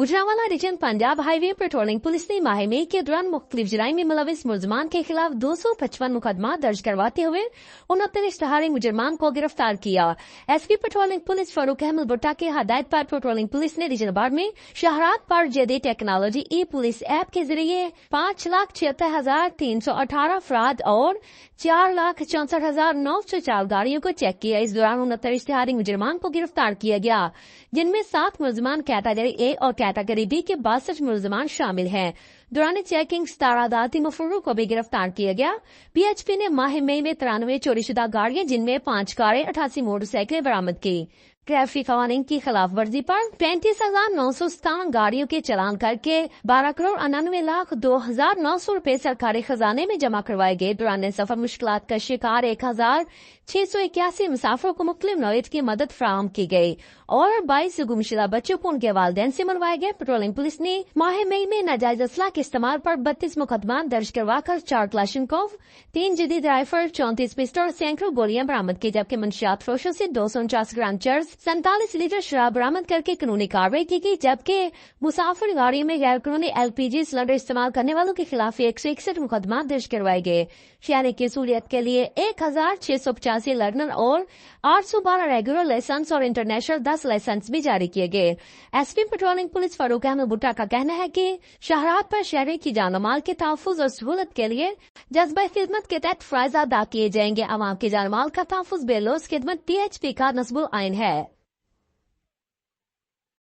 Gujranwala region Punjab highway patrolling police ने माह मई के दौरान मुख्तलिफ जराइम में मुलविस मुलजमान के खिलाफ 255 मुकदमा दर्ज करवाते हुए 69 इश्तहारी मुजरमान को गिरफ्तार किया। SP patrolling police Farooq Ahmed Bhutta के हदायत पर पेट्रोलिंग पुलिस ने रीजन बार में शहरात पर जदीद टेक्नोलॉजी ई पुलिस ऐप के जरिए 5,76,318 अफराद और 4,64,904 गाड़ियों को चेक किया। इस दौरान 69 इश्तहारी मुजरमान को गिरफ्तार किया गया, जिनमें 7 मुलजमान कैटेगरी ए और कैटेगरी बी के 62 मुलजमान शामिल हैं। दौरान चेकिंग 17 अदालती मफरूर को भी गिरफ्तार किया गया। पीएचपी ने माह मई में 93 चोरीशुदा गाड़ियां, जिनमें 5 कारें, 88 मोटरसाइकिलें बरामद की। ट्रैफिक कानून की खिलाफ वर्जी पर 35,957 गाड़ियों के चालान करके 12,99,02,900 रुपए सरकारी खजाने में जमा करवाए गए। दौरान सफर मुश्किलात का शिकार 1,681 मुसाफिरों को मुख्तलिफ नौयत की मदद फराहम की गई और 22 गुमशुदा बच्चों को उनके वालिदैन से मिलवाए गए। पेट्रोलिंग पुलिस ने माह मई में नाजायज असला के इस्तेमाल पर 32 मुकदमा दर्ज करवाकर 4 क्लाशनकोव, 3 जदीद राइफल, 34 पिस्टल और सैकड़ों गोलियां बरामद की, जबकि मंशियात फरोशों से 249 ग्राम चर्स, 47 लीटर शराब बरामद करके कानूनी कार्रवाई की गई। जबकि मुसाफिर गाड़ियों में गैर कानूनी एलपीजी सिलेंडर इस्तेमाल करने वालों के खिलाफ 161 मुकदमा दर्ज करवाए गए। शहरी की सहूलियत के लिए 1,685 लर्नर और 812 रेगुलर लाइसेंस और इंटरनेशनल 10 लाइसेंस भी जारी किए गए। SP patrolling police Farooq Ahmed Bhutta का कहना है कि शहरात पर शहरी की जान माल के तहफ़्फ़ुज़ और सहूलत के लिए जज्बा खिदमत के तहत फ़राइज़ अदा किए जाएंगे। अवाम की जान माल का तहफ़्फ़ुज़ बेलौस खिदमत PHP का नस्बुल आइन है।